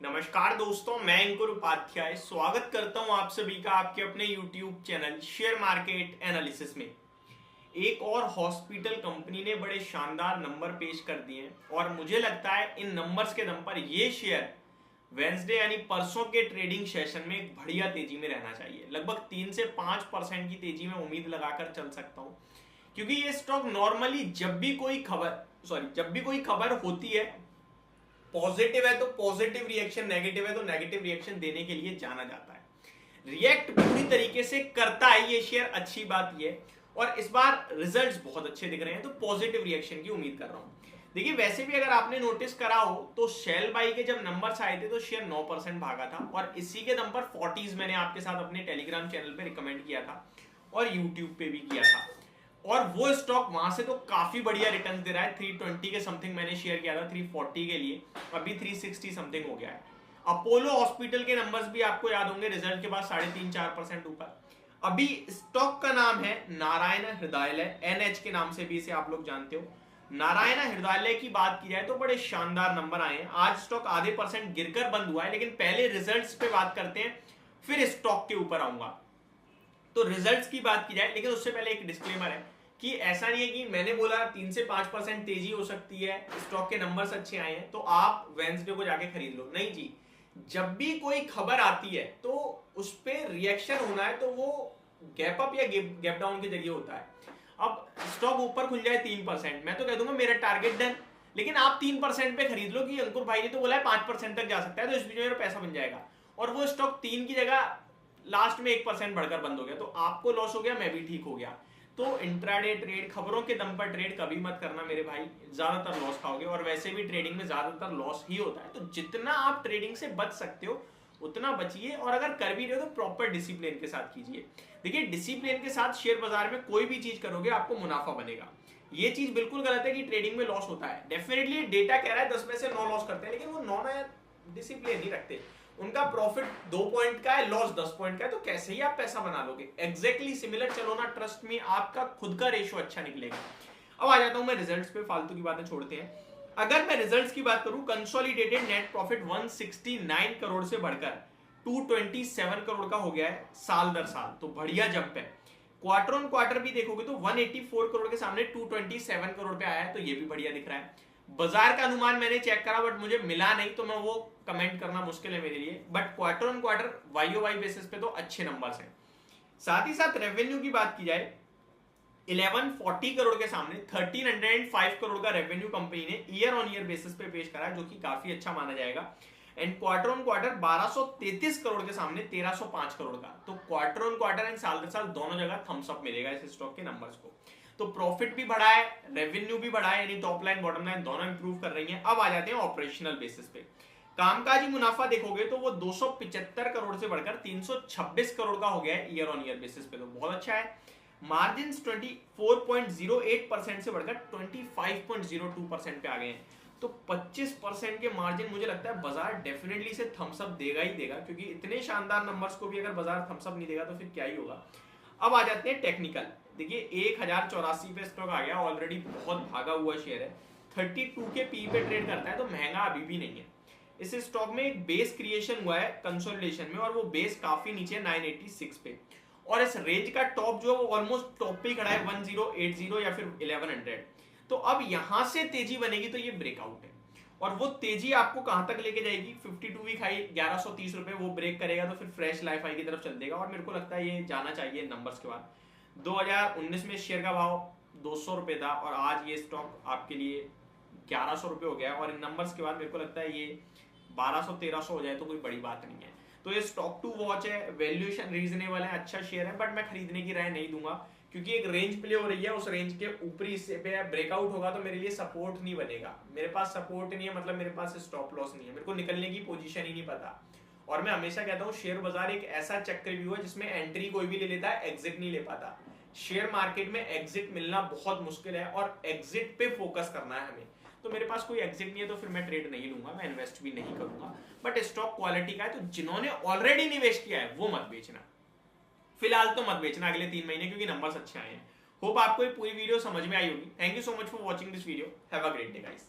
नमस्कार दोस्तों, मैं अंकुर उपाध्याय स्वागत करता हूं आप सभी का आपके अपने YouTube channel share market analysis में। एक और हॉस्पिटल कंपनी ने बड़े शानदार नंबर पेश कर दिए हैं और मुझे लगता है इन नंबर्स के दम पर ये शेयर वेंसडे यानी परसों के ट्रेडिंग सेशन में एक बढ़िया तेजी में रहना चाहिए। लगभग 3 से 5% की तेजी में उम्मीद लगाकर चल सकता हूं, क्योंकि ये स्टॉक नॉर्मली जब भी कोई खबर होती है पॉजिटिव है तो पॉजिटिव रिएक्शन, नेगेटिव है तो नेगेटिव रिएक्शन देने के लिए जाना जाता है। रिएक्ट पूरी तरीके से करता है ये शेयर, अच्छी बात ये। और इस बार रिजल्ट्स बहुत अच्छे दिख रहे हैं तो पॉजिटिव रिएक्शन की उम्मीद कर रहा हूं। देखिए, वैसे भी अगर आपने नोटिस करा हो तो शेल बाई के जब नंबर्स आए थे तो शेयर 9% भागा था और इसी के दम पर 40s मैंने आपके साथ अपने टेलीग्राम चैनल पे रिकमेंड किया था और यूट्यूब पे भी किया था, और वो स्टॉक वहां से तो काफी बढ़िया रिटर्न दे रहा है। 320 के समथिंग मैंने शेयर किया था 340 के लिए, अभी 360 समथिंग हो गया है। अपोलो हॉस्पिटल के नंबर्स भी आपको याद होंगे, रिजल्ट के बाद 3.5-4% ऊपर। अभी स्टॉक का नाम है नारायण हृदयालय, एनएच के नाम से भी इसे आप लोग जानते हो। नारायण हृदयालय की बात की जाए तो बड़े शानदार नंबर आए हैं। आज स्टॉक आधे % गिरकर बंद हुआ है, लेकिन पहले रिजल्ट्स पे बात करते हैं, फिर स्टॉक के ऊपर आऊंगा। तो रिजल्ट्स की बात की जाए, लेकिन उससे पहले एक डिस्क्लेमर है कि ऐसा नहीं है कि मैंने बोला 3 से 5% तेजी हो सकती है, स्टॉक के नंबर्स अच्छे आए हैं तो आप वेंसडे को जाके खरीद लो। नहीं जी, जब भी कोई खबर आती है तो उस पर रिएक्शन होना है तो वो गैप अप या गैप डाउन के जरिए होता है। अब स्टॉक ऊपर खुल जाए 3%, मैं तो कह दूंगा मेरा टारगेट डन, लेकिन आप 3% पे खरीद लो कि अंकुर भाई ने तो बोला है 5% तक जा सकता है तो इस बीच में मेरा पैसा बन जाएगा, और वो स्टॉक 3 की जगह लास्ट में 1% बढ़कर बंद हो गया तो आपको लॉस हो गया, मैं भी ठीक हो गया। तो इंट्राडे ट्रेड, खबरों के दम पर ट्रेड कभी मत करना मेरे भाई, ज्यादातर लॉस खाओगे, और वैसे भी ट्रेडिंग में ज्यादातर लॉस ही होता है। तो जितना आप ट्रेडिंग से बच सकते हो उतना बचिए, और अगर कर भी रहे हो तो प्रॉपर डिसिप्लिन के साथ कीजिए। देखिए, डिसिप्लिन के साथ शेयर बाजार में कोई भी चीज करोगे आपको मुनाफा बनेगा। ये चीज बिल्कुल गलत है कि ट्रेडिंग में लॉस होता है। डेफिनेटली डेटा कह रहा है 10 में से 9 लॉस करते हैं, लेकिन वो 9 ना डिसिप्लिन नहीं रखते। उनका प्रॉफिट 2 पॉइंट का है, लॉस 10 पॉइंट का है, तो कैसे ही आप पैसा बना लोगे। एग्जैक्टली सिमिलर चलो ना, ट्रस्ट में आपका खुद का रेशो अच्छा निकलेगा। अब आ जाता हूं मैं रिजल्ट्स पे, फालतू की बातें छोड़ते हैं। अगर मैं रिजल्ट्स की बात करूं, कंसोलिडेटेड नेट प्रॉफिट 169 करोड़ से बढ़कर 227 करोड़ का हो गया है साल दर साल, तो बढ़िया जंप है। क्वार्टर ऑन क्वार्टर भी देखोगे तो 184 करोड़ के सामने 227 करोड़ पे आया है, तो ये भी बढ़िया दिख रहा है। बाजार का अनुमान मैंने चेक करा बट मुझे मिला नहीं, तो मैं वो कमेंट करना मुश्किल है मेरे लिए, but quarter on quarter Y basis पे तो अच्छे नंबर्स हैं। साथ ही साथ रेवेन्यू की बात की जाए, 1140 करोड़ के सामने 1305 करोड़ का रेवेन्यू कंपनी ने ईयर ऑन ईयर बेसिस पे पेश करा है, जो कि काफी अच्छा माना जाएगा। And quarter on quarter 1233 crore के सामने 1305 करोड़ का, तो क्वार्टर ऑन क्वार्टर एंड साल दर साल दोनों जगह थम्स अप मिलेगा इस स्टॉक के नंबर्स को। तो प्रॉफिट भी बढ़ा है, रेवेन्यू भी बढ़ा है, यानी टॉप लाइन बॉटम लाइन दोनों इंप्रूव कर रही हैं। अब आ जाते हैं ऑपरेशनल बेसिस पे। कामकाजी मुनाफा देखोगे तो वो 275 करोड़ से बढ़कर 326 करोड़ का हो गया है ईयर ऑन ईयर बेसिस पे, तो बहुत अच्छा है। मार्जिन 24.08% से बढ़कर 25.02% पे आ गए हैं, तो 25% के मार्जिन मुझे लगता है बाजार डेफिनेटली से थम्स अप देगा ही देगा, क्योंकि इतने शानदार नंबर्स को भी अगर बाजार थम्स अप नहीं देगा तो फिर क्या ही होगा। अब आ जाते हैं टेक्निकल। देखिए, 1084 पे स्टॉक आ गया, ऑलरेडी बहुत भागा हुआ शेयर है, 32 के पी पे ट्रेड करता है, तो महंगा अभी भी नहीं है। इस स्टॉक में एक बेस क्रिएशन हुआ है कंसोलिडेशन में, और वो बेस काफी नीचे 986 पे, और इस रेंज का टॉप जो है वो ऑलमोस्ट टॉप पे ही खड़ा है 1080 या फिर 1100। तो अब यहां से तेजी बनेगी तो ये ब्रेकआउट है, और वो तेजी आपको कहां तक लेके जाएगी, 52 वीक हाई 1130 रुपए वो ब्रेक करेगा तो फिर फ्रेश लाइफ हाई की तरफ चल देगा, और मेरे को लगता है ये जाना चाहिए नंबर्स के बाद। 2019 में शेयर का भाव 200 रुपए था और आज ये स्टॉक आपके लिए 1100 रुपए हो गया, और इन नंबर्स के बाद मेरे को लगता है ये 1200-1300 हो जाए तो कोई बड़ी बात नहीं है। तो ये स्टॉक टू वॉच है, वैल्यूएशन रीजनेबल है, अच्छा शेयर है, बट मैं खरीदने की राय नहीं दूंगा, क्योंकि एक रेंज प्ले हो रही है, उस रेंज के ऊपरी हिस्से पे ब्रेकआउट होगा तो मेरे लिए सपोर्ट नहीं बनेगा। मेरे पास सपोर्ट नहीं है, मतलब मेरे पास स्टॉप लॉस नहीं है, मेरे को निकलने की पोजीशन ही नहीं पता। और मैं हमेशा कहता हूँ शेयर बाजार एक ऐसा चक्रव्यूह है जिसमें एंट्री कोई भी ले लेता है, एग्जिट नहीं ले पाता। शेयर मार्केट में एग्जिट मिलना बहुत मुश्किल है, और एग्जिट पे फोकस करना है हमें। तो मेरे पास कोई एग्जिट नहीं है तो फिर मैं ट्रेड नहीं लूंगा, मैं इन्वेस्ट भी नहीं करूंगा, बट स्टॉक क्वालिटी का है, तो जिन्होंने ऑलरेडी निवेश किया है वो मत बेचना, फिलहाल तो मत बेचना अगले 3 महीने, क्योंकि नंबर्स अच्छे आए हैं। होप आपको ये पूरी वीडियो समझ में आई होगी। Thank you so much for watching this video, have a great day guys.